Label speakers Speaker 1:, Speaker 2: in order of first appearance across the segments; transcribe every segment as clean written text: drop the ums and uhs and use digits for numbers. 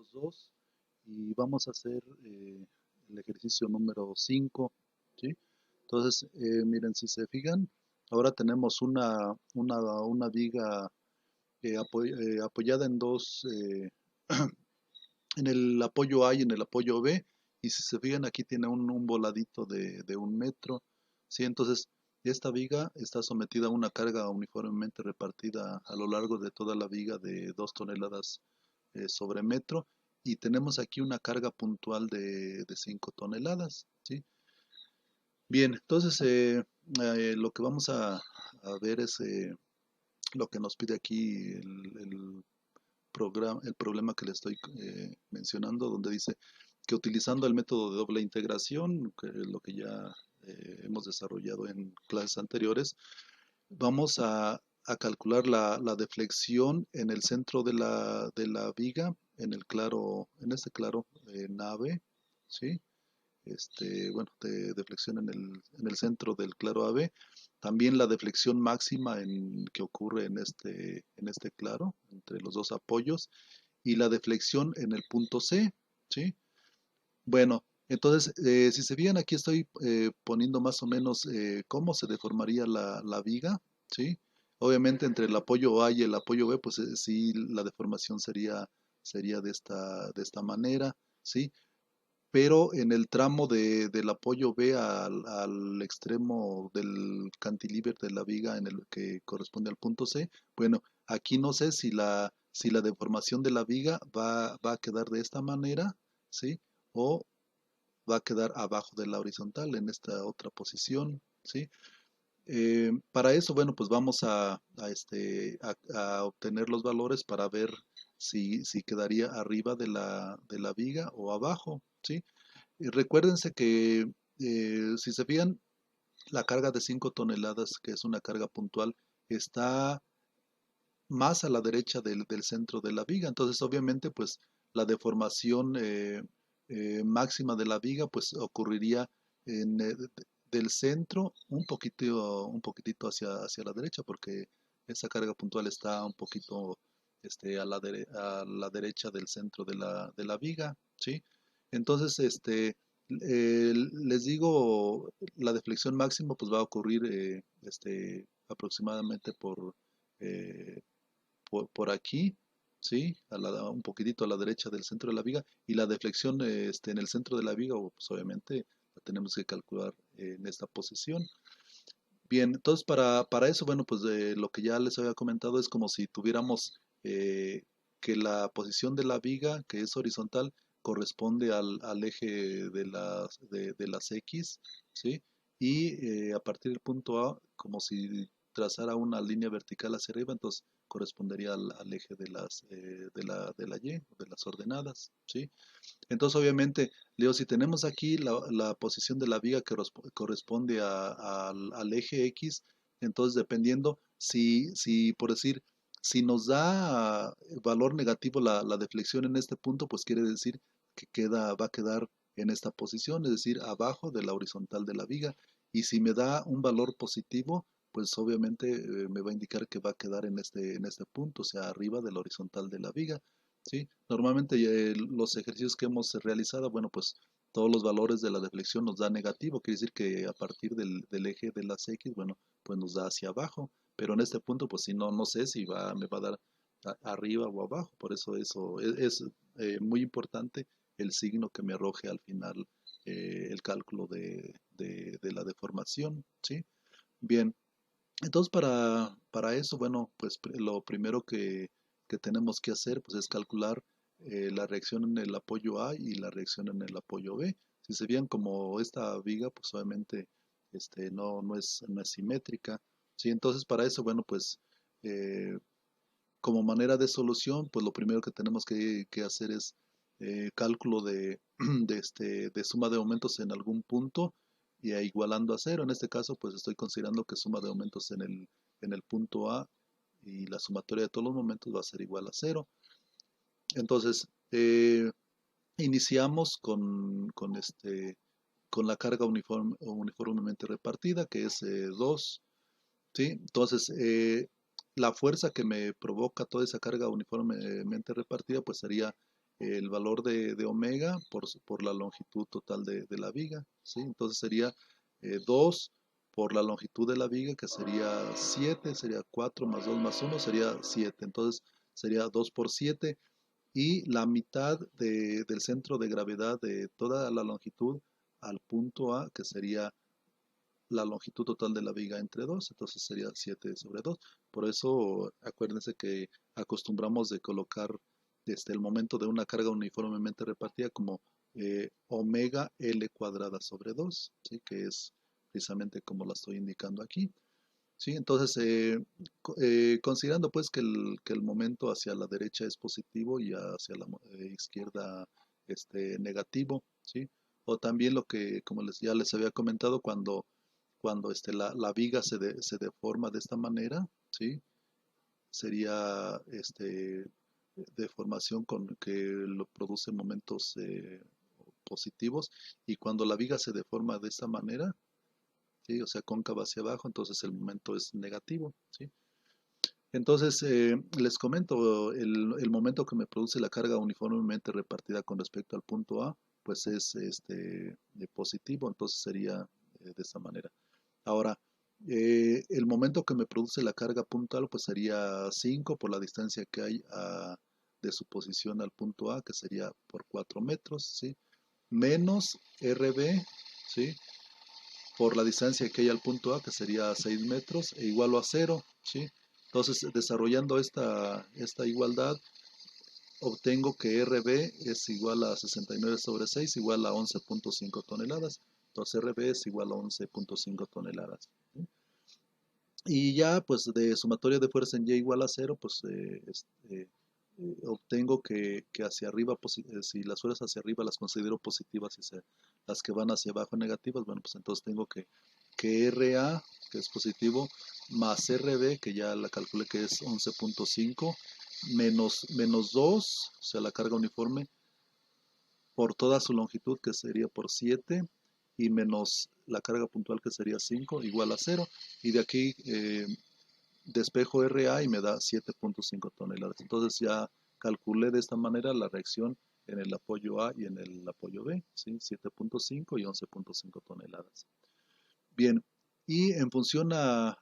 Speaker 1: bienvenidos dos y vamos a hacer el ejercicio número 5, ¿sí? Entonces, miren, si se fijan, ahora tenemos una viga apoyada en dos, en el apoyo A y en el apoyo B, y si se fijan aquí tiene un voladito de 1 metro, ¿sí? Entonces, esta viga está sometida a una carga uniformemente repartida a lo largo de toda la viga de 2 toneladas sobre metro, y tenemos aquí una carga puntual de 5 toneladas, ¿sí? Bien, entonces lo que vamos a ver es lo que nos pide aquí el problema que le estoy mencionando, donde dice que utilizando el método de doble integración, que es lo que ya hemos desarrollado en clases anteriores, vamos a calcular la deflexión en el centro de la viga, en este claro nave, ¿sí? Bueno, de deflexión en el centro del claro AB, también la deflexión máxima que ocurre en este claro, entre los dos apoyos, y la deflexión en el punto C, ¿sí? Bueno, entonces, si se fijan, aquí estoy poniendo más o menos cómo se deformaría la viga, ¿sí? Obviamente entre el apoyo A y el apoyo B, pues sí, la deformación sería de esta manera, ¿sí? Pero en el tramo del apoyo B al extremo del cantilever de la viga en el que corresponde al punto C, bueno, aquí no sé si la deformación de la viga va a quedar de esta manera, ¿sí? O va a quedar abajo de la horizontal en esta otra posición, ¿sí? Para eso, bueno, pues vamos a obtener los valores para ver si quedaría arriba de la viga o abajo, ¿sí? Y recuérdense que si se fijan, la carga de 5 toneladas, que es una carga puntual, está más a la derecha del centro de la viga. Entonces, obviamente, pues la deformación máxima de la viga, pues ocurriría del centro un poquitito hacia la derecha, porque esa carga puntual está un poquito a la derecha del centro de la viga, ¿sí? Entonces, les digo, la deflexión máxima pues va a ocurrir aproximadamente eh, por aquí, ¿sí? Un poquitito a la derecha del centro de la viga, y la deflexión en el centro de la viga, pues obviamente la tenemos que calcular en esta posición. Bien, entonces para eso, bueno, pues lo que ya les había comentado es como si tuviéramos que la posición de la viga, que es horizontal, corresponde al eje de las X, ¿sí? Y a partir del punto A, como si trazara una línea vertical hacia arriba, entonces correspondería al eje de la Y, de las ordenadas, ¿sí? Entonces, obviamente, Leo, si tenemos aquí la posición de la viga que corresponde al eje X, entonces dependiendo si por decir, si nos da valor negativo la deflexión en este punto, pues quiere decir que va a quedar en esta posición, es decir, abajo de la horizontal de la viga. Y si me da un valor positivo, pues obviamente me va a indicar que va a quedar en este punto, o sea, arriba de la horizontal de la viga. ¿Sí? Normalmente los ejercicios que hemos realizado, bueno, pues todos los valores de la deflexión nos da negativo, quiere decir que a partir del eje de las X, bueno, pues nos da hacia abajo, pero en este punto, pues si no sé si me va a dar arriba o abajo, por eso es muy importante el signo que me arroje al final el cálculo de la deformación, ¿sí? Bien, entonces, para eso, bueno, pues lo primero que tenemos que hacer pues, es calcular la reacción en el apoyo A y la reacción en el apoyo B. Si se vean como esta viga, pues obviamente no es simétrica. ¿Sí? Entonces, para eso, bueno, pues eh, como manera de solución, pues lo primero que tenemos que hacer es cálculo de suma de aumentos en algún punto y igualando a cero. En este caso, pues estoy considerando que suma de aumentos en el punto A y la sumatoria de todos los momentos va a ser igual a cero. Entonces, iniciamos con la carga uniformemente repartida, que es 2. ¿Sí? Entonces, la fuerza que me provoca toda esa carga uniformemente repartida, pues sería el valor de omega por la longitud total de la viga, ¿sí? Entonces sería 2 por la longitud de la viga, que sería 7, sería 4 más 2 más 1, sería 7. Entonces sería 2 por 7 y la mitad del centro de gravedad de toda la longitud al punto A, que sería la longitud total de la viga entre 2, entonces sería 7 sobre 2. Por eso acuérdense que acostumbramos de colocar el momento de una carga uniformemente repartida como omega L cuadrada sobre 2, ¿sí? Que es precisamente como la estoy indicando aquí. ¿Sí? Entonces, considerando pues que el momento hacia la derecha es positivo y hacia la izquierda negativo, ¿sí? O también lo que, como ya les había comentado, cuando la viga se deforma de esta manera, ¿sí? Sería deformación con que lo produce momentos positivos, y cuando la viga se deforma de esta manera, ¿sí? O sea, cóncava hacia abajo, entonces el momento es negativo, ¿sí? Entonces, les comento, el momento que me produce la carga uniformemente repartida con respecto al punto A, pues es positivo, entonces sería de esta manera. Ahora, el momento que me produce la carga puntual, pues sería 5 por la distancia que hay de su posición al punto A, que sería por 4 metros, ¿sí? Menos RB, ¿sí? Por la distancia que hay al punto A, que sería 6 metros, e igual a 0, ¿sí? Entonces, desarrollando esta igualdad, obtengo que RB es igual a 69 sobre 6, igual a 11.5 toneladas. Entonces, RB es igual a 11.5 toneladas. ¿Sí? Y ya, pues, de sumatoria de fuerza en Y igual a 0, pues, obtengo que hacia arriba, si las fuerzas hacia arriba las considero positivas y las que van hacia abajo negativas, bueno, pues entonces tengo que RA, que es positivo, más RB, que ya la calculé que es 11.5, menos 2, o sea, la carga uniforme, por toda su longitud, que sería por 7, y menos la carga puntual, que sería 5, igual a 0. Y de aquí despejo RA y me da 7.5 toneladas. Entonces ya calculé de esta manera la reacción en el apoyo A y en el apoyo B, ¿sí? 7.5 y 11.5 toneladas. Bien, y en función a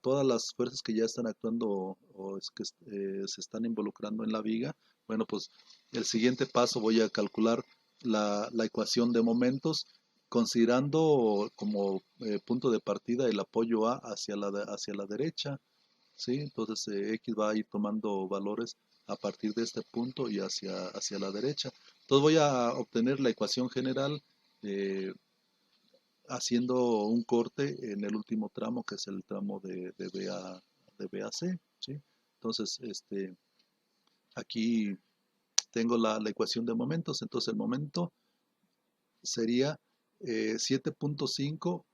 Speaker 1: todas las fuerzas que ya están actuando o es que se están involucrando en la viga, bueno, pues el siguiente paso voy a calcular la ecuación de momentos, considerando como punto de partida el apoyo A hacia la derecha, ¿sí? Entonces X va a ir tomando valores a partir de este punto y hacia la derecha. Entonces voy a obtener la ecuación general eh, haciendo un corte en el último tramo, que es el tramo de B a C, ¿sí? Entonces, aquí tengo la ecuación de momentos, entonces el momento sería 7.5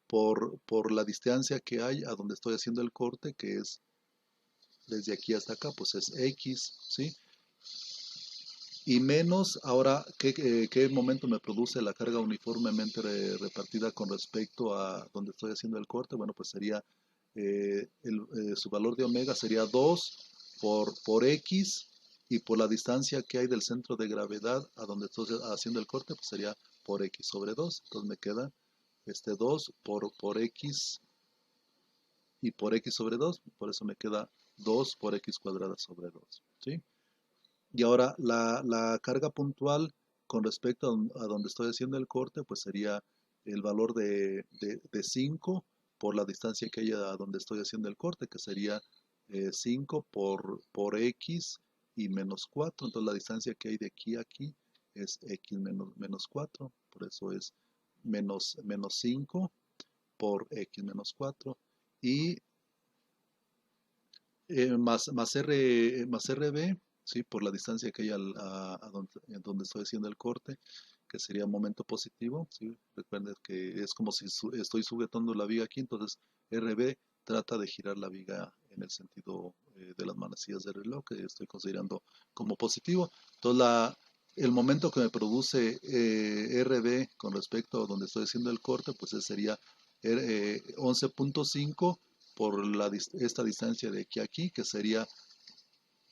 Speaker 1: por la distancia que hay a donde estoy haciendo el corte, que es desde aquí hasta acá, pues es X, ¿sí? Y menos, ahora, ¿qué momento me produce la carga uniformemente repartida con respecto a donde estoy haciendo el corte? Bueno, pues sería, su valor de omega sería 2 por X, y por la distancia que hay del centro de gravedad a donde estoy haciendo el corte, pues sería por X sobre 2. Entonces me queda 2 por X y por X sobre 2, por eso me queda 2 por X cuadrada sobre 2, ¿sí? Y ahora la carga puntual con respecto a donde estoy haciendo el corte, pues sería el valor de 5 por la distancia que hay a donde estoy haciendo el corte, que sería 5 por X y menos 4. Entonces la distancia que hay de aquí a aquí es X menos 4. Por eso es menos 5 por X menos 4. Y más RB, ¿sí? Por la distancia que hay en donde estoy haciendo el corte, que sería momento positivo, ¿sí? Recuerden que es como si estoy sujetando la viga aquí, entonces RB trata de girar la viga en el sentido de las manecillas del reloj, que estoy considerando como positivo. Entonces el momento que me produce RB con respecto a donde estoy haciendo el corte, pues sería 11.5 por esta distancia de aquí a aquí, que sería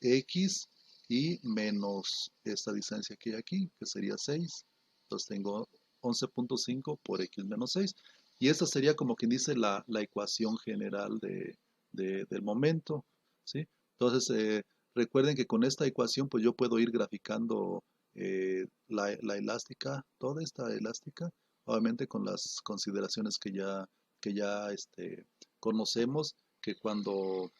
Speaker 1: X y menos esta distancia que hay aquí, que sería 6. Entonces tengo 11.5 por x menos 6. Y esta sería como quien dice la ecuación general del momento, ¿sí? Entonces, recuerden que con esta ecuación, pues yo puedo ir graficando la elástica, toda esta elástica, obviamente con las consideraciones que ya conocemos, que cuando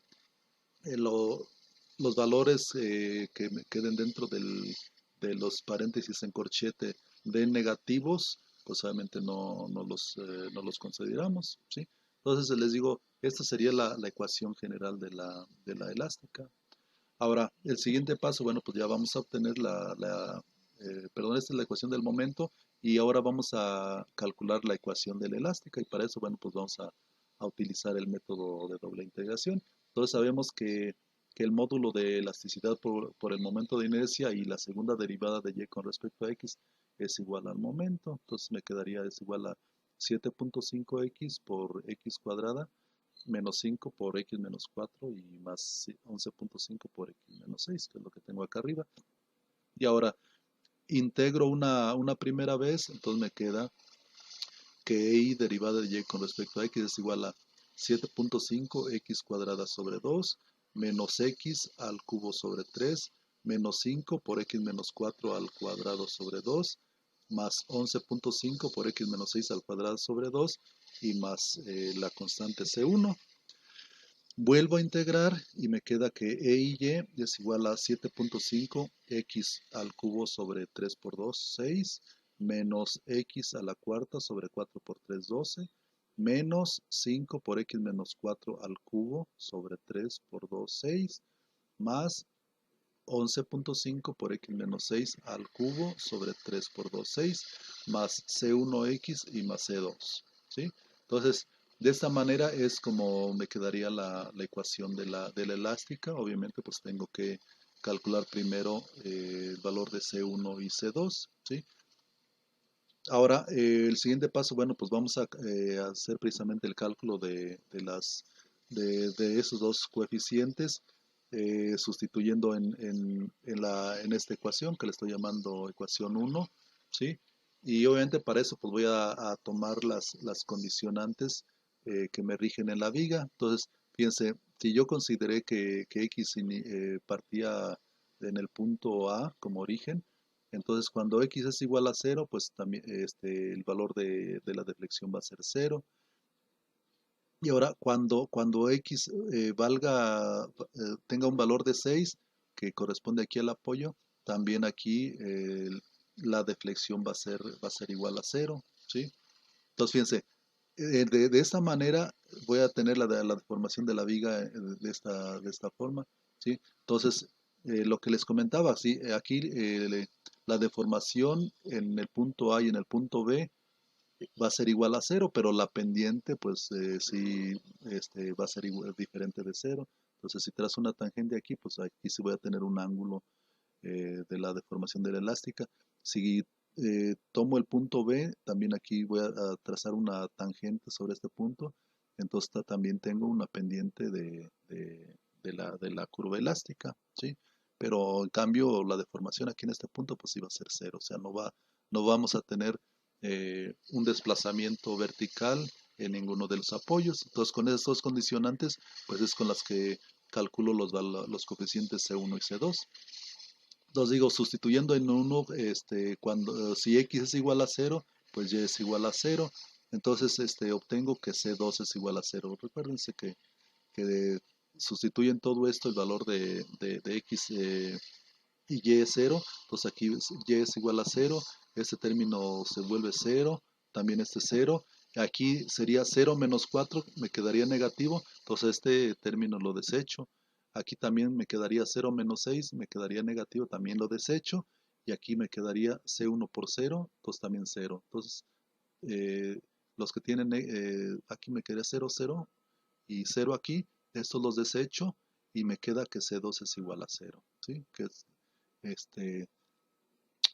Speaker 1: los valores que queden dentro de los paréntesis en corchete den negativos, pues obviamente no los consideramos, ¿sí? Entonces les digo, esta sería la ecuación general de la elástica. Ahora, el siguiente paso, bueno, pues ya vamos a obtener perdón, esta es la ecuación del momento y ahora vamos a calcular la ecuación de la elástica y para eso, bueno, pues vamos a utilizar el método de doble integración. Entonces sabemos que el módulo de elasticidad por el momento de inercia y la segunda derivada de y con respecto a x es igual al momento. Entonces me quedaría es igual a 7.5x por x cuadrada menos 5 por x menos 4 y más 11.5 por x menos 6, que es lo que tengo acá arriba. Y ahora integro una primera vez, entonces me queda que y derivada de y con respecto a x es igual a 7.5 x cuadrada sobre 2 menos x al cubo sobre 3 menos 5 por x menos 4 al cuadrado sobre 2 más 11.5 por x menos 6 al cuadrado sobre 2 y más la constante C1. Vuelvo a integrar y me queda que e y y es igual a 7.5 x al cubo sobre 3 por 2, 6, menos x a la cuarta sobre 4 por 3, 12, menos 5 por x menos 4 al cubo sobre 3 por 2, 6, más 11.5 por x menos 6 al cubo sobre 3 por 2, 6, más C1x y más C2. ¿Sí? Entonces, de esta manera es como me quedaría la ecuación de la elástica. Obviamente, pues tengo que calcular primero el valor de C1 y C2. ¿Sí? Ahora, el siguiente paso, bueno, pues vamos a hacer precisamente el cálculo de esos dos coeficientes, sustituyendo en esta ecuación que le estoy llamando ecuación 1, ¿sí? Y obviamente para eso pues voy a tomar las condicionantes que me rigen en la viga. Entonces, fíjense, si yo consideré que x partía en el punto A como origen, entonces, cuando x es igual a 0, pues también el valor de la deflexión va a ser 0. Y ahora, cuando x tenga un valor de 6, que corresponde aquí al apoyo, también aquí la deflexión va a ser igual a 0, ¿sí? Entonces, fíjense, de esta manera voy a tener la deformación de la viga de esta forma, ¿sí? Entonces, lo que les comentaba, ¿sí? Aquí la deformación en el punto A y en el punto B va a ser igual a 0, pero la pendiente, pues sí, va a ser diferente de 0. Entonces, si trazo una tangente aquí, pues aquí sí voy a tener un ángulo de la deformación de la elástica. Si tomo el punto B, también aquí voy a trazar una tangente sobre este punto, entonces también tengo una pendiente de la curva elástica, ¿sí? Pero en cambio la deformación aquí en este punto pues iba a ser 0, o sea, no vamos a tener un desplazamiento vertical en ninguno de los apoyos. Entonces con esas dos condicionantes pues es con las que calculo los coeficientes C1 y C2. Entonces digo, sustituyendo en uno, si x es igual a 0, pues y es igual a 0. Entonces obtengo que C2 es igual a 0. Recuérdense que sustituyen todo esto, el valor de x y y es 0. Entonces aquí y es igual a 0. Este término se vuelve 0. También este 0. Aquí sería 0 menos 4, me quedaría negativo. Entonces este término lo desecho. Aquí también me quedaría 0 menos 6, me quedaría negativo, también lo desecho. Y aquí me quedaría C1 por 0, entonces también 0. Entonces, eh, los que tienen, aquí me quedaría 0, 0 y 0 aquí. Estos los desecho y me queda que C2 es igual a 0. ¿Sí? Que es este,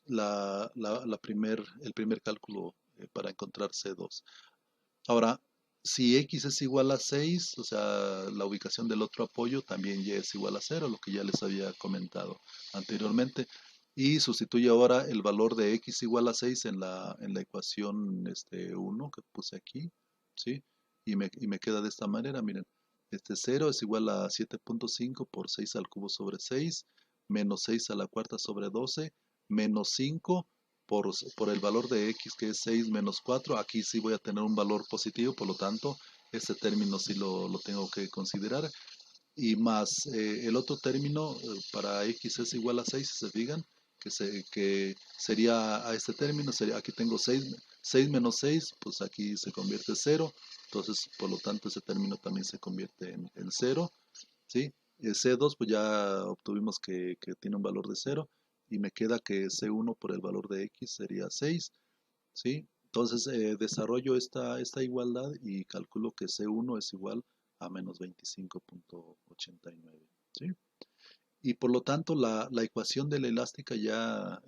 Speaker 1: el primer cálculo para encontrar C2. Ahora, si X es igual a 6, o sea, la ubicación del otro apoyo también Y es igual a 0, lo que ya les había comentado anteriormente. Y sustituye ahora el valor de X igual a 6 en la ecuación 1 que puse aquí, ¿sí? Y me queda de esta manera, miren. 0 es igual a 7.5 por 6 al cubo sobre 6, menos 6 a la cuarta sobre 12, menos 5 por el valor de x que es 6 menos 4, aquí sí voy a tener un valor positivo, por lo tanto, este término sí lo tengo que considerar. Y más el otro término para x es igual a 6, si se fijan, que sería a este término, sería, aquí tengo 6 menos 6, pues aquí se convierte en 0, entonces por lo tanto ese término también se convierte en 0, ¿sí? C2 pues ya obtuvimos que tiene un valor de 0 y me queda que C1 por el valor de X sería 6, ¿sí? Entonces desarrollo esta igualdad y calculo que C1 es igual a menos 25.89, ¿sí? Y por lo tanto la ecuación de la elástica ya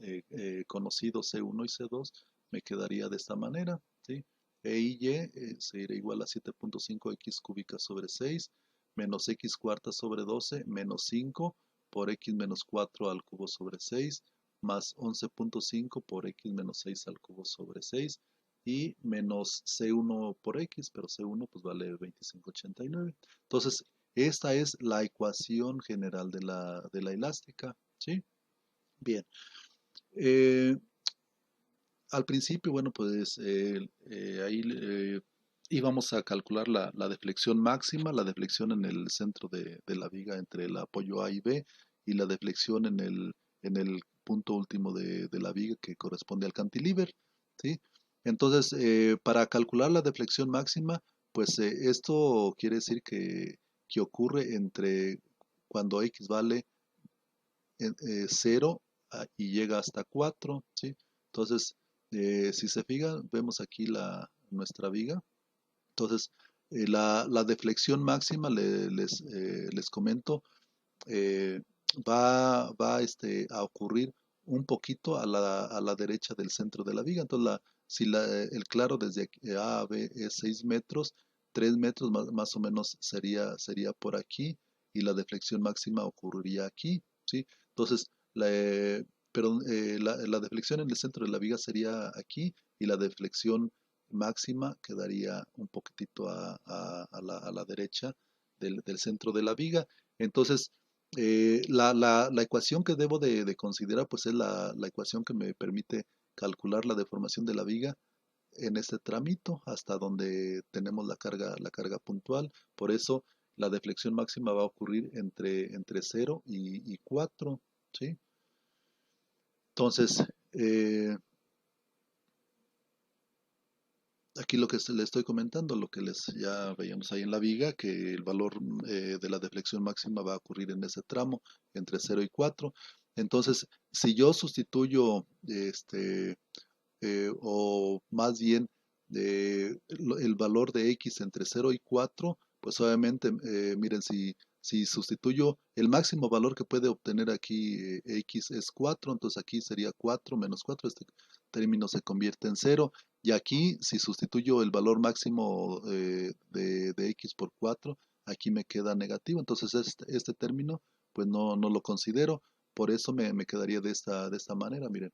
Speaker 1: conocido C1 y C2 me quedaría de esta manera, ¿sí? E y Y sería igual a 7.5 x cúbica sobre 6 menos x cuarta sobre 12 menos 5 por x menos 4 al cubo sobre 6 más 11.5 por x menos 6 al cubo sobre 6 y menos C1 por X, pero C1 pues vale 25.89. Entonces, esta es la ecuación general de la elástica, ¿sí? Bien. Eh, Al principio, bueno, pues ahí íbamos a calcular la deflexión máxima, la deflexión en el centro de la viga entre el apoyo A y B y la deflexión en el punto último de la viga que corresponde al cantilever, ¿sí? Entonces, para calcular la deflexión máxima, pues esto quiere decir que ocurre entre cuando X vale 0 y llega hasta 4, ¿sí? Entonces, si se fijan, vemos aquí nuestra viga. Entonces, la deflexión máxima, les comento, eh, va a ocurrir un poquito a la derecha del centro de la viga. Entonces, si el claro desde A a B es 6 metros, 3 metros más o menos sería por aquí y la deflexión máxima ocurriría aquí, ¿sí? Entonces, la deflexión en el centro de la viga sería aquí y la deflexión máxima quedaría un poquitito a la derecha del centro de la viga. Entonces, la ecuación que debo de considerar pues es la ecuación que me permite calcular la deformación de la viga en este trámite hasta donde tenemos la carga puntual. Por eso la deflexión máxima va a ocurrir entre 0 y 4, ¿sí? Entonces, aquí lo que le estoy comentando, lo que les ya veíamos ahí en la viga, que el valor de la deflexión máxima va a ocurrir en ese tramo entre 0 y 4. Entonces, si yo sustituyo o más bien el valor de X entre 0 y 4, pues obviamente, miren, si sustituyo el máximo valor que puede obtener aquí X es 4, entonces aquí sería 4 menos 4, este término se convierte en 0, y aquí si sustituyo el valor máximo de X por 4, aquí me queda negativo, entonces este término pues no lo considero, por eso me quedaría de esta manera, miren,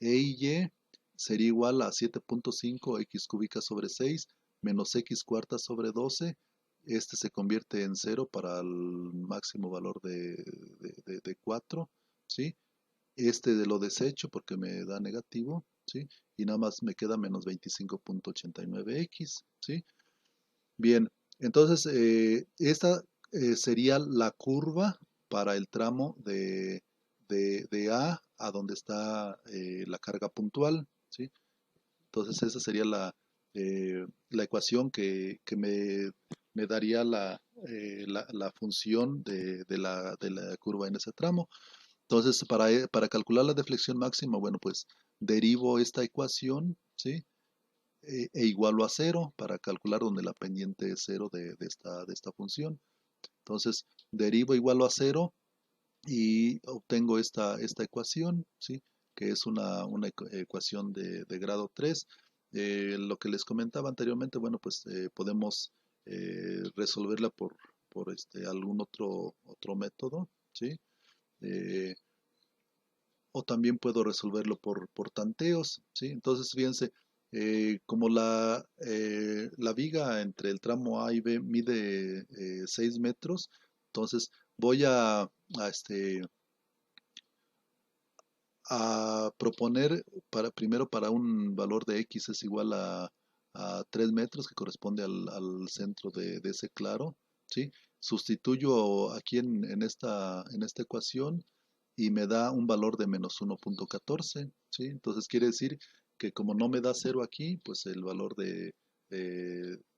Speaker 1: E y Y sería igual a 7.5 x cúbica sobre 6 menos x cuarta sobre 12. Este se convierte en 0 para el máximo valor de 4, ¿sí? Este de lo desecho porque me da negativo, ¿sí? Y nada más me queda menos 25.89x, ¿sí? Bien, entonces esta sería la curva para el tramo de A donde está la carga puntual, ¿sí? Entonces esa sería la ecuación que me daría la función de la curva en ese tramo. Entonces para calcular la deflexión máxima, bueno, pues derivo esta ecuación, ¿sí? E igualo a 0 para calcular donde la pendiente es 0 de esta función. Entonces derivo igualo a 0 y obtengo esta ecuación, ¿sí? Que es una ecuación de grado 3. Lo que les comentaba anteriormente, bueno, pues podemos resolverla por algún otro método, ¿sí? Eh, o también puedo resolverlo por tanteos, ¿sí? Entonces, fíjense, como la viga entre el tramo A y B mide 6 metros, entonces voy a proponer primero para un valor de X es igual a 3 metros, que corresponde al centro de ese claro, ¿sí? Sustituyo aquí en esta ecuación y me da un valor de menos 1.14, ¿sí? Entonces quiere decir que como no me da cero aquí, pues el valor de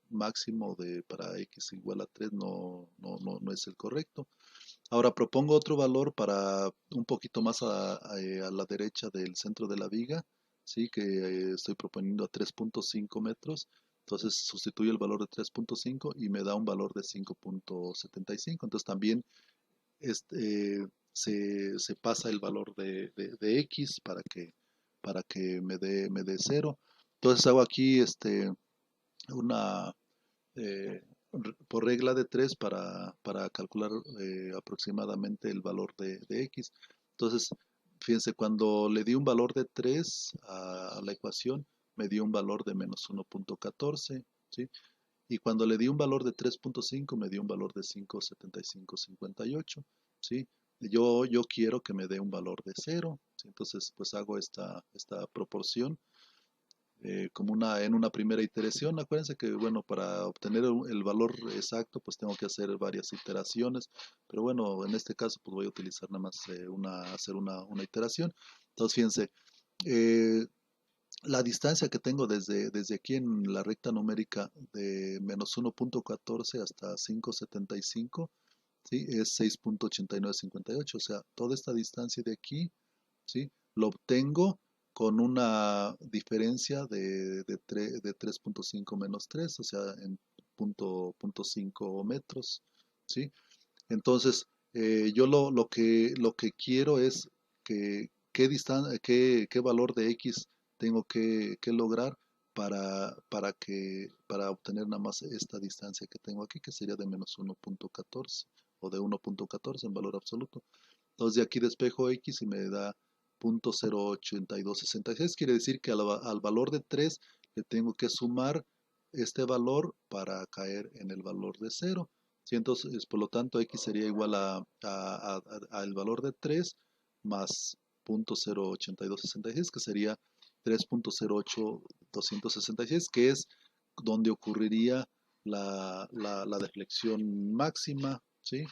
Speaker 1: máximo para X igual a 3 no es el correcto. Ahora propongo otro valor para un poquito más a la derecha del centro de la viga, ¿sí? Que estoy proponiendo a 3.5 metros. Entonces sustituyo el valor de 3.5 y me da un valor de 5.75. Entonces también se pasa el valor de X para que me dé cero. Entonces hago aquí una por regla de 3 para calcular aproximadamente el valor de X. Entonces, fíjense, cuando le di un valor de 3 a la ecuación, me dio un valor de menos 1.14, ¿sí? Y cuando le di un valor de 3.5, me dio un valor de 5.7558, ¿sí? Yo quiero que me dé un valor de cero, ¿sí? Entonces, pues hago esta proporción como en una primera iteración. Acuérdense que, bueno, para obtener el valor exacto, pues tengo que hacer varias iteraciones, pero bueno, en este caso, pues voy a utilizar nada más hacer una iteración. Entonces, fíjense, eh, la distancia que tengo desde aquí en la recta numérica de menos 1.14 hasta 5.75, ¿sí? Es 6.8958, o sea, toda esta distancia de aquí, ¿sí? Lo obtengo con una diferencia de 3.5 menos 3, o sea, en punto 5 metros, ¿sí? Entonces, yo lo que quiero es qué valor de X tengo que lograr para obtener nada más esta distancia que tengo aquí, que sería de menos 1.14 o de 1.14 en valor absoluto. Entonces de aquí despejo X y me da 0.08266. Quiere decir que al valor de 3 le tengo que sumar este valor para caer en el valor de cero. ¿Sí? Entonces, por lo tanto, X sería igual al valor de 3 más 0.08266, que sería 3.08266, que es donde ocurriría la deflexión máxima, ¿sí?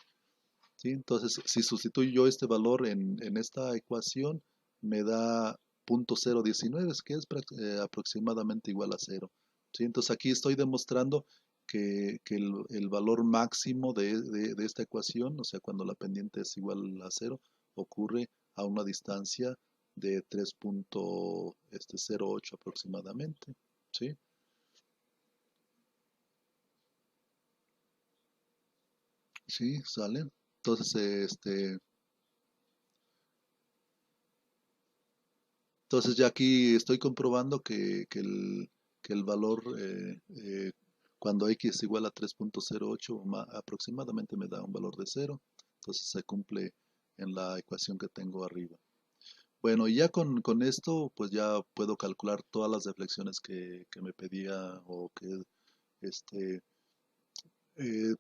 Speaker 1: ¿Sí? Entonces, si sustituyo yo este valor en esta ecuación, me da 0.019, que es aproximadamente igual a cero. ¿Sí? Entonces, aquí estoy demostrando que el valor máximo de esta ecuación, o sea, cuando la pendiente es igual a cero, ocurre a una distancia de 3.08 aproximadamente. ¿Sí? Sí, sale. Entonces, Entonces ya aquí estoy comprobando que el valor cuando X es igual a 3.08 aproximadamente me da un valor de cero. Entonces se cumple en la ecuación que tengo arriba. Bueno, y ya con esto pues ya puedo calcular todas las deflexiones que me pedía o que este,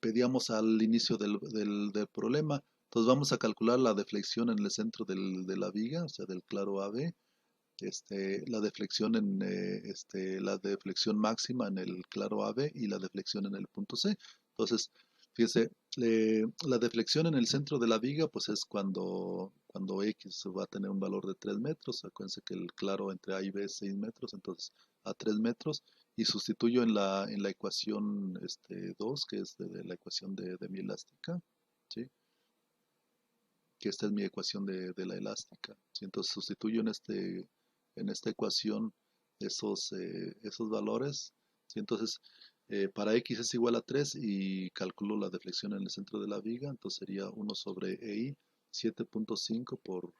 Speaker 1: pedíamos al inicio del problema. Entonces vamos a calcular la deflexión en el centro de la viga, o sea, del claro AB, la deflexión máxima en el claro AB y la deflexión en el punto C. Entonces, fíjese, la deflexión en el centro de la viga, pues es cuando X va a tener un valor de 3 metros. Acuérdense que el claro entre A y B es 6 metros, entonces a 3 metros. Y sustituyo en la ecuación 2, que es de la ecuación de mi elástica, ¿sí? Que esta es mi ecuación de la elástica. ¿Sí? Entonces sustituyo en esta ecuación esos valores. ¿Sí? Entonces, para X es igual a 3 y calculo la deflexión en el centro de la viga, entonces sería 1 sobre EI 7.5 por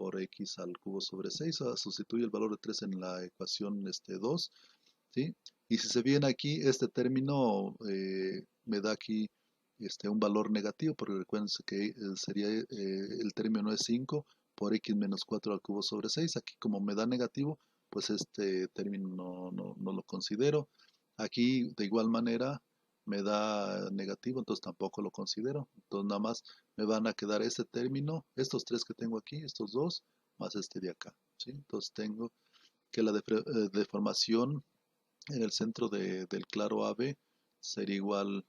Speaker 1: por x al cubo sobre 6, sustituye el valor de 3 en la ecuación 2, ¿sí? Y si se viene aquí, este término me da aquí un valor negativo, porque recuerden que sería el término es 5 por x menos 4 al cubo sobre 6. Aquí como me da negativo, pues este término no lo considero. Aquí de igual manera me da negativo, entonces tampoco lo considero. Entonces nada más me van a quedar este término, estos tres que tengo aquí, estos dos, más este de acá, ¿sí? Entonces tengo que la deformación en el centro del claro AB sería igual,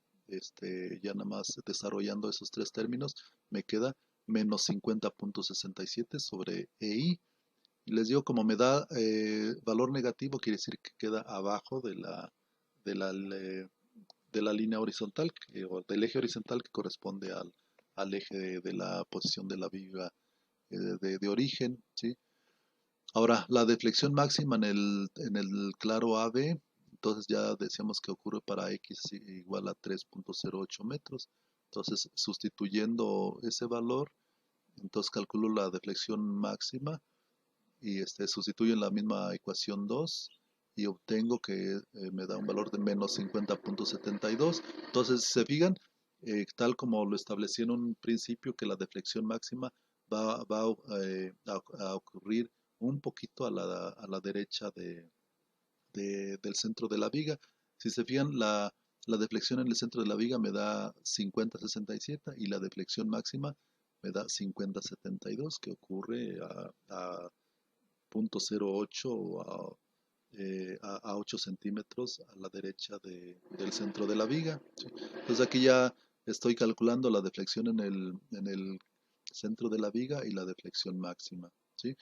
Speaker 1: ya nada más desarrollando esos tres términos, me queda menos 50.67 sobre EI. Y les digo, como me da valor negativo, quiere decir que queda abajo de la, de la línea horizontal, o del eje horizontal que corresponde al eje de la posición de la viga de origen, ¿sí? Ahora, la deflexión máxima en el claro AB, entonces ya decíamos que ocurre para X igual a 3.08 metros. Entonces, sustituyendo ese valor, entonces calculo la deflexión máxima y sustituyo en la misma ecuación 2 y obtengo que me da un valor de menos 50.72. Entonces, si se fijan, tal como lo establecí en un principio, que la deflexión máxima va a ocurrir un poquito a la derecha del centro de la viga. Si se fijan, la deflexión en el centro de la viga me da 50.67 y la deflexión máxima me da 50.72, que ocurre a 0.08 o a 8 centímetros a la derecha del centro de la viga, ¿sí? Entonces aquí ya estoy calculando la deflexión en el centro de la viga y la deflexión máxima, ¿sí?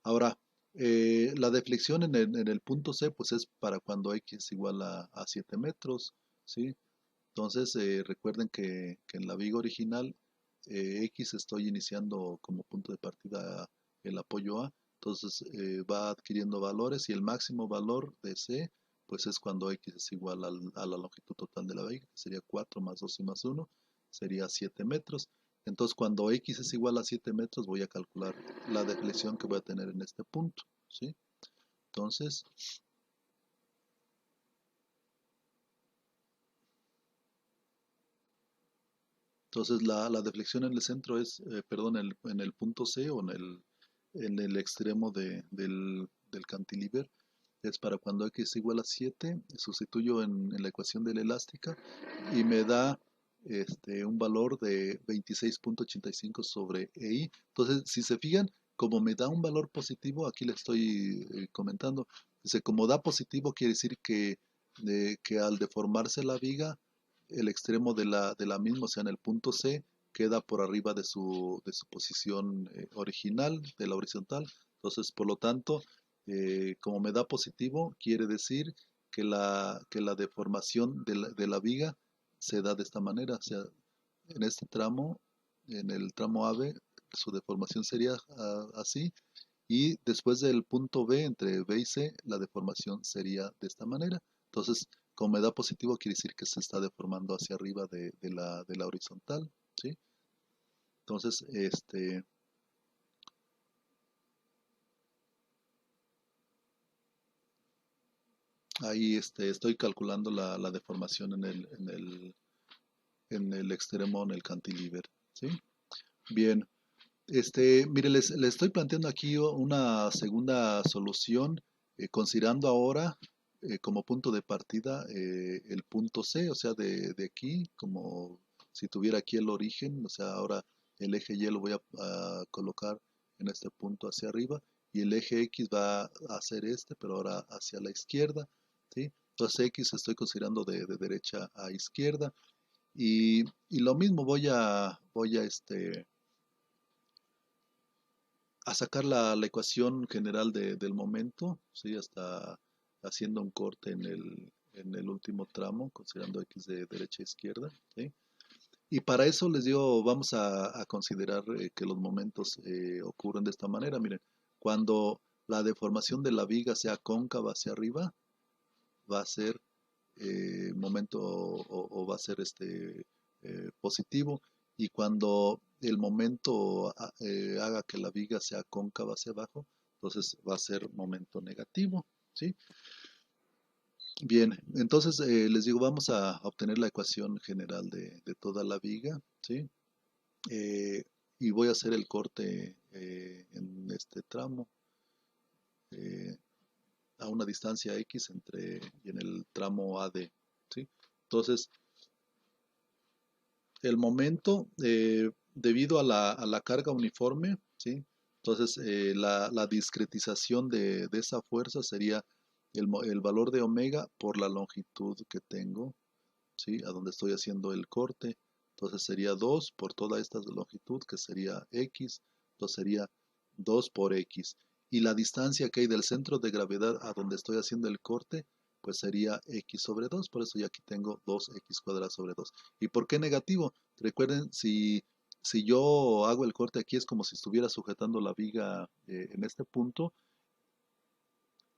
Speaker 1: Ahora, la deflexión en el punto C, pues es para cuando X es igual a 7 metros, ¿sí? Entonces, recuerden que en la viga original, X estoy iniciando como punto de partida el apoyo A, entonces va adquiriendo valores y el máximo valor de C, pues es cuando X es igual a la longitud total de la viga, que sería 4 más 2 y más 1, sería 7 metros. Entonces, cuando X es igual a 7 metros, voy a calcular la deflexión que voy a tener en este punto, ¿sí? Entonces, la deflexión en el centro es, perdón, en el punto C o en el extremo del cantilever, es para cuando X es igual a 7, sustituyo en la ecuación de la elástica y me da un valor de 26.85 sobre EI. Entonces, si se fijan, como me da un valor positivo, aquí le estoy comentando, dice, como da positivo quiere decir que al deformarse la viga, el extremo de la misma, o sea, en el punto C, queda por arriba de su posición original, de la horizontal. Entonces, por lo tanto, como me da positivo, quiere decir que la deformación de la viga se da de esta manera. O sea, en este tramo, en el tramo AB, su deformación sería así. Y después del punto B, entre B y C, la deformación sería de esta manera. Entonces, como me da positivo, quiere decir que se está deformando hacia arriba de la horizontal, ¿sí? Entonces, ahí estoy calculando la deformación en el extremo, en el cantilever, ¿sí? Bien, mire, les estoy planteando aquí una segunda solución, considerando ahora como punto de partida el punto C, o sea, de aquí, como si tuviera aquí el origen, o sea, ahora el eje Y lo voy a colocar en este punto hacia arriba y el eje X va a ser pero ahora hacia la izquierda, ¿sí? Entonces X estoy considerando de derecha a izquierda y lo mismo a sacar la ecuación general del momento, ¿sí? Hasta haciendo un corte en el último tramo, considerando X de derecha a izquierda, ¿sí? Y para eso les digo, vamos a considerar que los momentos ocurren de esta manera. Miren, cuando la deformación de la viga sea cóncava hacia arriba, va a ser momento o va a ser positivo. y cuando el momento haga que la viga sea cóncava hacia abajo, entonces va a ser momento negativo, ¿sí? Bien, entonces les digo, vamos a obtener la ecuación general de toda la viga, ¿sí? Eh, y voy a hacer el corte en este tramo eh, a una distancia X y en el tramo AD, ¿sí? Entonces, el momento, debido a la carga uniforme, ¿sí? Entonces, la discretización de esa fuerza sería el valor de omega por la longitud que tengo, ¿sí? A donde estoy haciendo el corte. Entonces sería 2 por toda esta longitud, que sería X. Entonces sería 2 por X. Y la distancia que hay del centro de gravedad a donde estoy haciendo el corte, pues sería X sobre 2. Por eso ya aquí tengo 2X cuadrado sobre 2. ¿Y por qué negativo? Recuerden, si yo hago el corte aquí, es como si estuviera sujetando la viga en este punto,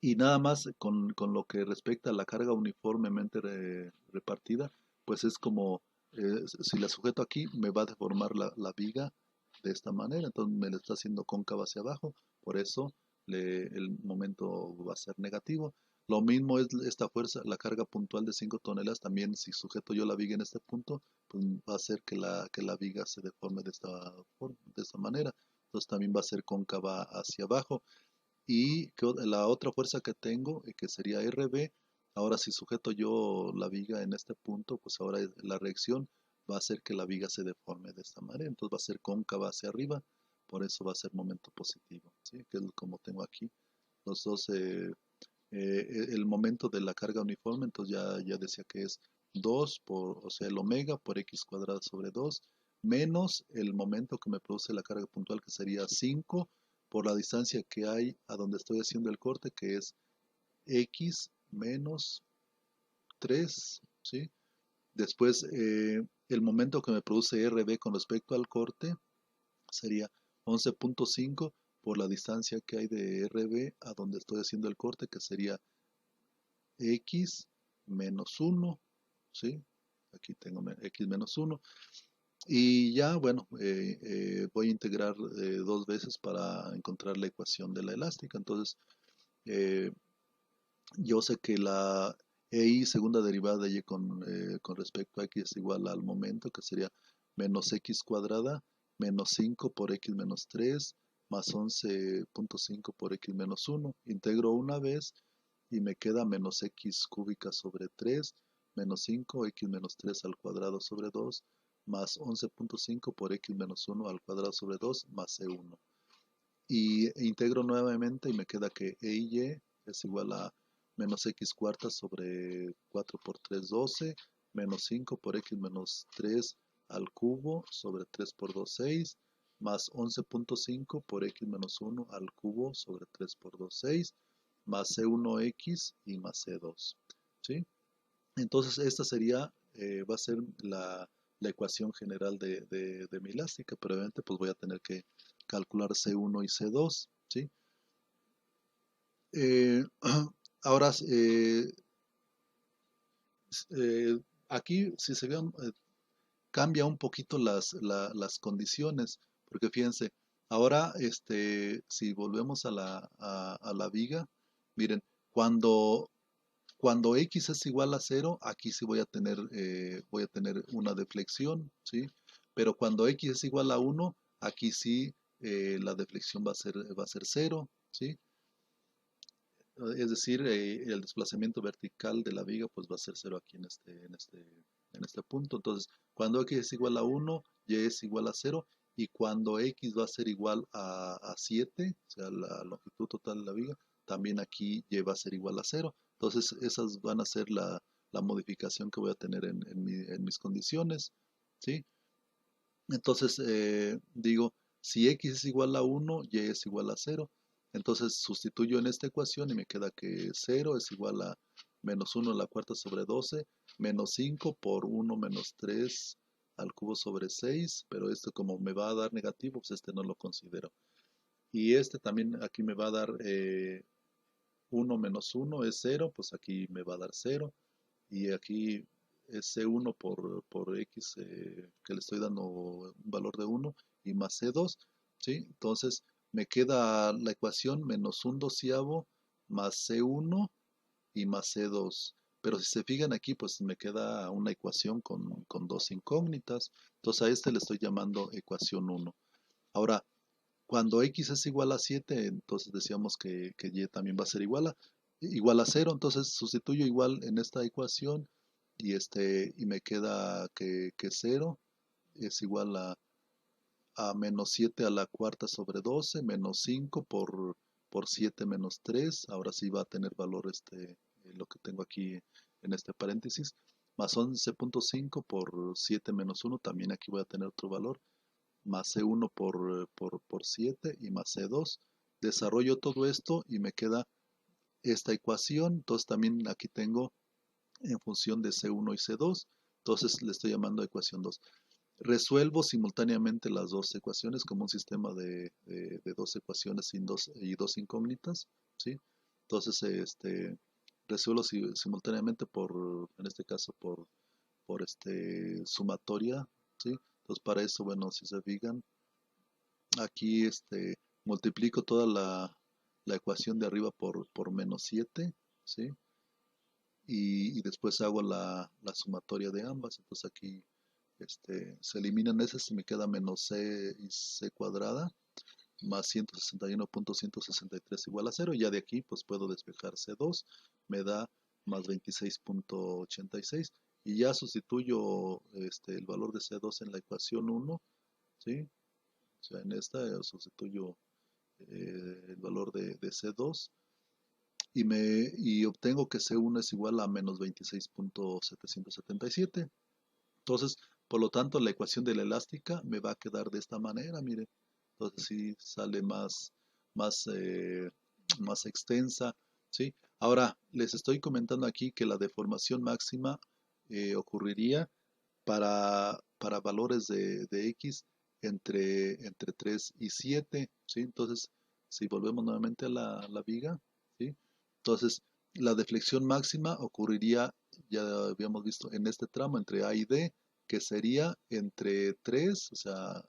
Speaker 1: y nada más con lo que respecta a la carga uniformemente repartida, pues es como si la sujeto aquí, me va a deformar la viga de esta manera, entonces me la está haciendo cóncava hacia abajo, por eso el momento va a ser negativo. Lo mismo es esta fuerza, la carga puntual de 5 toneladas, también si sujeto yo la viga en este punto, pues va a hacer que la viga se deforme de esta manera, entonces también va a ser cóncava hacia abajo. Y la otra fuerza que tengo, que sería RB, ahora si sujeto yo la viga en este punto, pues ahora la reacción va a hacer que la viga se deforme de esta manera, entonces va a ser cóncava hacia arriba, por eso va a ser momento positivo, ¿sí? Que es como tengo aquí los dos, el momento de la carga uniforme, entonces ya decía que es 2 por, o sea, el omega por x cuadrado sobre 2 menos el momento que me produce la carga puntual, que sería 5 por la distancia que hay a donde estoy haciendo el corte, que es x menos 3, ¿sí? Después, el momento que me produce RB con respecto al corte sería 11.5 por la distancia que hay de RB a donde estoy haciendo el corte, que sería x menos 1, ¿sí? Aquí tengo x menos 1. Y ya, bueno, voy a integrar dos veces para encontrar la ecuación de la elástica. Entonces, eh, yo sé que la EI segunda derivada de Y con respecto a X es igual al momento, que sería menos X cuadrada menos 5 por X menos 3 más 11.5 por X menos 1. Integro una vez y me queda menos X cúbica sobre 3 menos 5 X menos 3 al cuadrado sobre 2 más 11.5 por X menos 1 al cuadrado sobre 2 más C1. Y integro nuevamente y me queda que E y Y es igual a menos X cuarta sobre 4 por 3, 12, menos 5 por X menos 3 al cubo sobre 3 por 2, 6, más 11.5 por X menos 1 al cubo sobre 3 por 2, 6, más C1X y más C2, ¿sí? Entonces esta sería, va a ser la ecuación general de mi elástica, pero obviamente pues voy a tener que calcular C1 y C2, ¿sí? Eh, ahora, aquí, si se vean, cambia un poquito las condiciones, porque fíjense, ahora, si volvemos a la viga, miren, cuando X es igual a cero, aquí sí voy a tener una deflexión, ¿sí? Pero cuando X es igual a uno, aquí sí la deflexión va a ser cero, ¿sí? Es decir, el desplazamiento vertical de la viga pues va a ser cero aquí en este punto. Entonces, cuando X es igual a uno, Y es igual a cero, y cuando X va a ser igual a 7, o sea, la longitud total de la viga, también aquí Y va a ser igual a cero. Entonces, esas van a ser la modificación que voy a tener en mis condiciones, ¿sí? Entonces, digo, si X es igual a uno, Y es igual a cero. Entonces sustituyo en esta ecuación y me queda que cero es igual a menos uno a la cuarta sobre 12, menos 5 por uno menos 3 al cubo sobre 6, pero esto como me va a dar negativo, pues este no lo considero. Y este también aquí me va a dar 1 menos uno es cero, pues aquí me va a dar cero. Y aquí es C1 por X que le estoy dando un valor de 1 y más C2, ¿sí? Entonces me queda la ecuación menos un doceavo más C1 y más C2. Pero si se fijan aquí, pues me queda una ecuación con dos incógnitas. Entonces a este le estoy llamando ecuación 1. Ahora, cuando X es igual a 7, entonces decíamos que Y también va a ser igual a 0. Entonces sustituyo igual en esta ecuación y me queda que 0 es igual a menos 7 a la cuarta sobre 12 menos 5 por 7 menos 3. Ahora sí va a tener valor lo que tengo aquí en este paréntesis. Más 11.5 por 7 menos 1. También aquí voy a tener otro valor. Más C1 por 7 y más C2. Desarrollo todo esto y me queda esta ecuación. Entonces también aquí tengo en función de C1 y C2. Entonces le estoy llamando ecuación 2. Resuelvo simultáneamente las dos ecuaciones como un sistema de dos ecuaciones y dos incógnitas, ¿sí? Entonces, resuelvo simultáneamente en este caso, por sumatoria, ¿sí? Entonces, para eso, bueno, si se fijan, aquí multiplico toda la ecuación de arriba por menos 7, ¿sí? Y después hago la sumatoria de ambas. Entonces aquí se eliminan esas y me queda menos c y c cuadrada más 161.163 igual a 0. Y ya de aquí pues puedo despejar C2, me da más 26.86. Y ya sustituyo el valor de C2 en la ecuación 1, ¿sí? O sea, en esta sustituyo el valor de C2 y obtengo que C1 es igual a menos 26.777. Entonces, por lo tanto, la ecuación de la elástica me va a quedar de esta manera, mire. Entonces sí sale más, eh, más extensa, ¿sí? Ahora, les estoy comentando aquí que la deformación máxima ocurriría para valores de X entre 3 y 7, ¿sí? Entonces, si volvemos nuevamente a la viga, ¿sí? Entonces, la deflexión máxima ocurriría, ya habíamos visto, en este tramo entre A y D, que sería entre 3, o sea,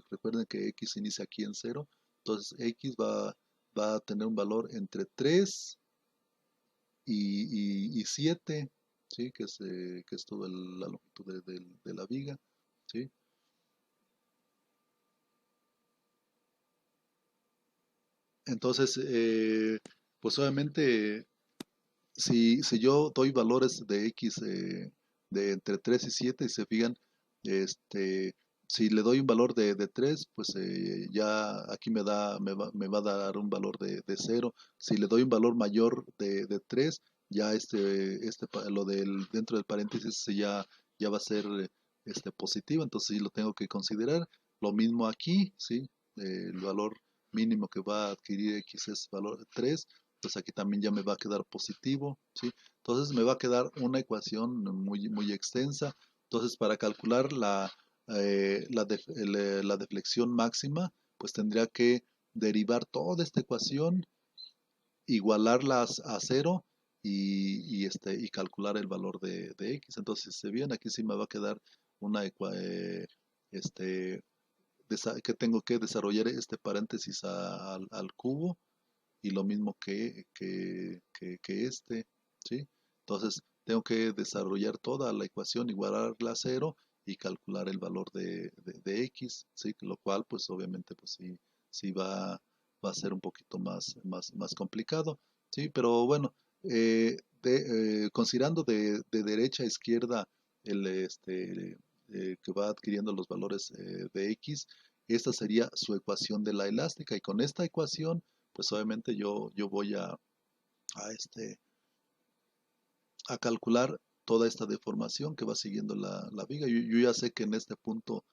Speaker 1: recuerden que X inicia aquí en 0, entonces X va a tener un valor entre 3 y 7, ¿sí? Que es toda la longitud de la viga, ¿sí? Entonces, pues obviamente, si yo doy valores de X de entre 3 y 7, y se fijan, este, si le doy un valor de 3, pues ya aquí me va a dar un valor de 0. Si le doy un valor mayor de 3, ya lo dentro del paréntesis ya va a ser positivo, entonces sí lo tengo que considerar. Lo mismo aquí, ¿sí? El valor mínimo que va a adquirir X es valor 3, pues aquí también ya me va a quedar positivo, ¿sí? Entonces me va a quedar una ecuación muy extensa. Entonces para calcular la deflexión máxima, pues tendría que derivar toda esta ecuación, igualarla a cero y calcular el valor de X. Entonces, si se bien, aquí sí me va a quedar una este, que tengo que desarrollar este paréntesis al cubo y lo mismo que ¿sí? Entonces, tengo que desarrollar toda la ecuación, igualarla a cero y calcular el valor de X, ¿sí? Lo cual, pues obviamente, pues sí va a ser un poquito más complicado, ¿sí? Pero bueno, considerando de derecha a izquierda que va adquiriendo los valores de X, esta sería su ecuación de la elástica y con esta ecuación pues obviamente yo voy a, este, a calcular toda esta deformación que va siguiendo la viga. Yo ya sé que en este punto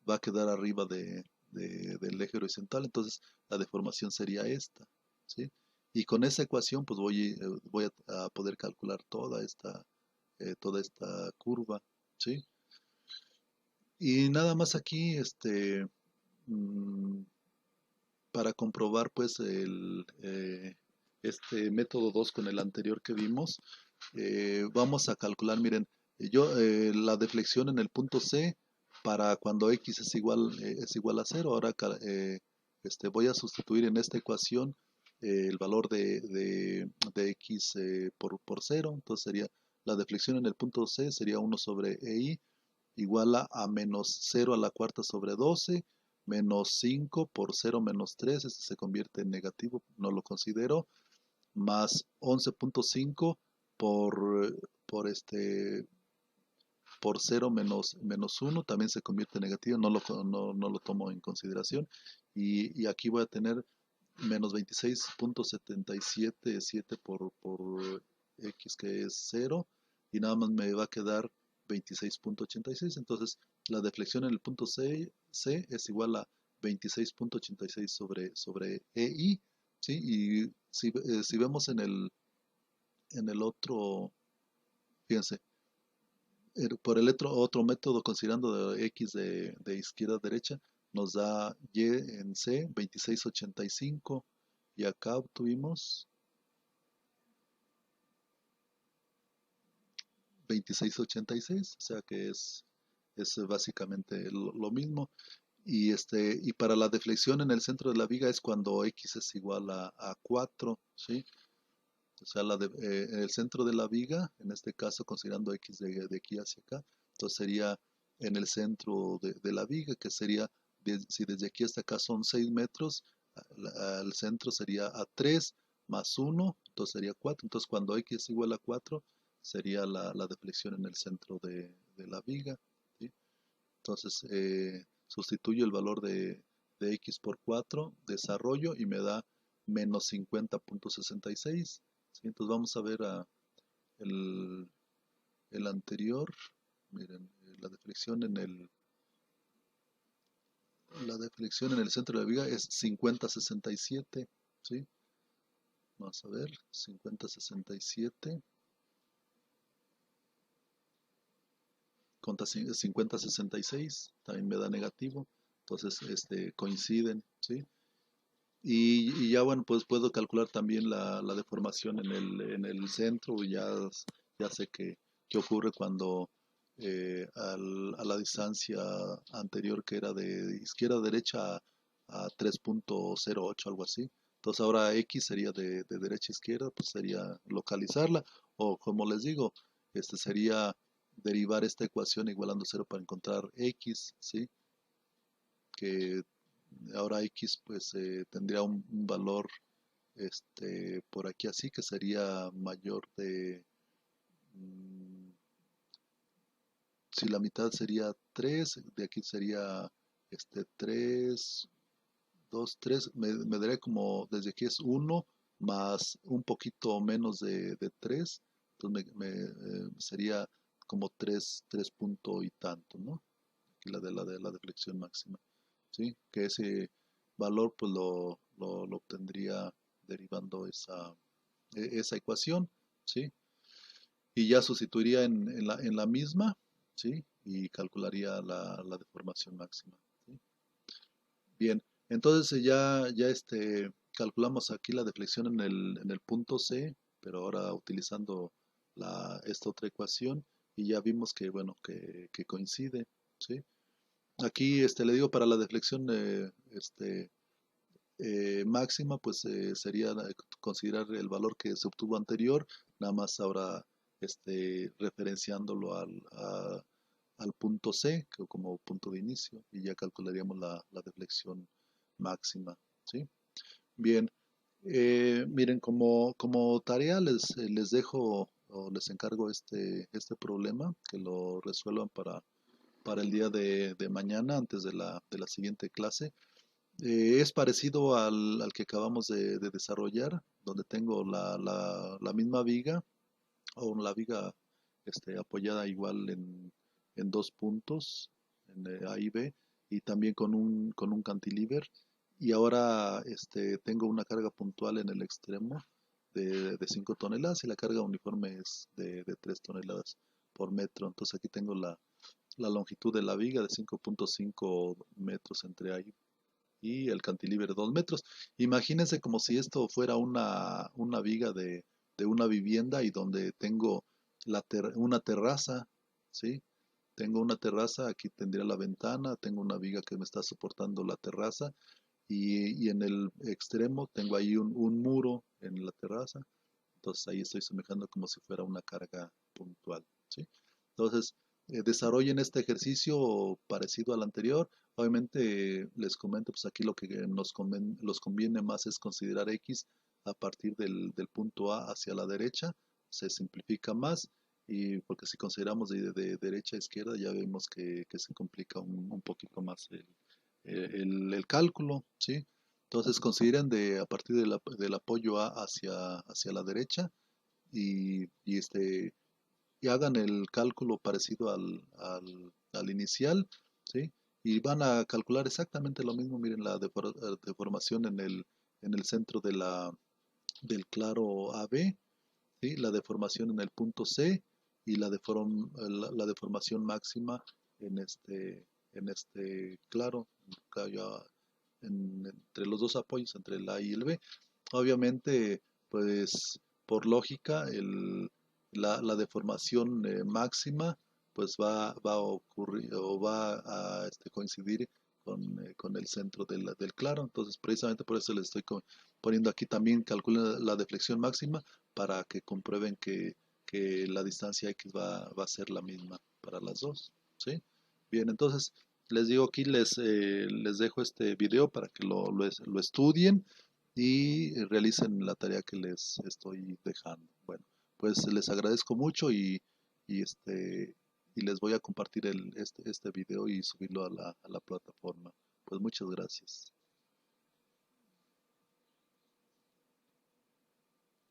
Speaker 1: va a quedar arriba del eje horizontal, entonces la deformación sería esta, ¿sí? Y con esa ecuación pues voy a poder calcular toda esta curva, ¿sí? Y nada más aquí, mm, para comprobar pues este método 2 con el anterior que vimos, Vamos a calcular, miren, la deflexión en el punto C para cuando x es igual a cero. Ahora voy a sustituir en esta ecuación el valor de x por cero. Entonces sería la deflexión en el punto C sería 1 sobre EI igual a menos 0 a la cuarta sobre 12 menos 5 por 0 menos 3, este se convierte en negativo, no lo considero, más 11.5 por, por este por 0 menos 1 también se convierte en negativo, no lo tomo en consideración. Y aquí voy a tener menos 26.777 por x que es 0 y nada más me va a quedar 26.86. Entonces la deflexión en el punto C es igual a 26.86 sobre EI, ¿sí? Y si vemos en el otro, fíjense, por el otro método, considerando de x de izquierda a derecha, nos da y en C 26.85 y acá obtuvimos 26.86, o sea que es básicamente lo mismo. Y para la deflexión en el centro de la viga es cuando x es igual a 4, ¿sí? O sea, en el centro de la viga, en este caso considerando x de aquí hacia acá, entonces sería en el centro de la viga, que sería, si desde aquí hasta acá son 6 metros, al centro sería a 3 más 1, entonces sería 4. Entonces cuando x es igual a 4, sería la deflexión en el centro de la viga, ¿sí? Entonces sustituyo el valor de x por 4, desarrollo y me da menos 50.66. ¿Sí? Entonces vamos a ver el, el anterior. Miren, la deflexión en el centro de la viga es 50.67. ¿Sí? Vamos a ver, 50.67 contra 50.66, también me da negativo. Entonces coinciden. ¿Sí? Y ya bueno, pues puedo calcular también la deformación en el centro, ya sé qué ocurre cuando a la distancia anterior que era de izquierda a derecha a 3.08, algo así. Entonces ahora X sería de derecha a izquierda, pues sería localizarla, o como les digo, sería derivar esta ecuación igualando cero para encontrar X, ¿sí? Que ahora X pues tendría un valor por aquí así que sería mayor mm, si la mitad sería 3 de aquí sería 3 2 3 me daría como desde aquí es 1 más un poquito menos de 3, entonces sería como 3 punto y tanto, ¿no? Aquí de la deflexión máxima, ¿sí? Que ese valor pues lo obtendría derivando esa ecuación, ¿sí? Y ya sustituiría en la misma, ¿sí? Y calcularía la deformación máxima, ¿sí? Bien, entonces ya calculamos aquí la deflexión en el punto C, pero ahora utilizando esta otra ecuación y ya vimos que, bueno, que coincide, ¿sí? Aquí le digo para la deflexión máxima, pues sería considerar el valor que se obtuvo anterior, nada más ahora referenciándolo al punto C como punto de inicio y ya calcularíamos la deflexión máxima, ¿sí? Bien, miren, como tarea les dejo o les encargo este problema, que lo resuelvan para el día de mañana antes de la siguiente clase. Es parecido al que acabamos de desarrollar, donde tengo la misma viga o la viga apoyada igual en dos puntos, en A y B, y también con un cantilever. Y ahora tengo una carga puntual en el extremo de 5 toneladas y la carga uniforme es de 3 toneladas por metro. Entonces aquí tengo la longitud de la viga de 5.5 metros entre A y el cantilever 2 metros. Imagínense como si esto fuera una viga de de una vivienda y donde tengo una terraza, ¿sí? Tengo una terraza, aquí tendría la ventana, tengo una viga que me está soportando la terraza y en el extremo tengo ahí un muro en la terraza, entonces ahí estoy semejando como si fuera una carga puntual, ¿sí? Entonces, desarrollen este ejercicio parecido al anterior. Obviamente, les comento, pues aquí lo que los conviene más es considerar X a partir del punto A hacia la derecha, se simplifica más, y porque si consideramos de derecha a izquierda ya vemos que se complica un poquito más el cálculo, ¿sí? Entonces consideren a partir del apoyo A hacia la derecha y y hagan el cálculo parecido al inicial, ¿sí? Y van a calcular exactamente lo mismo. Miren la deformación en el centro del claro AB, ¿sí? La deformación en el punto C y la deformación máxima en este claro, entre los dos apoyos, entre el A y el B. Obviamente, pues por lógica, la deformación máxima pues va a ocurrir o va a coincidir con el centro del claro. Entonces, precisamente por eso les estoy poniendo aquí también, calculen la deflexión máxima para que comprueben que la distancia X va a ser la misma para las dos, ¿sí? Bien, entonces les digo aquí, les dejo este video para que lo estudien y realicen la tarea que les estoy dejando. Bueno, pues les agradezco mucho y, este, y les voy a compartir este video y subirlo a la plataforma. Pues muchas gracias.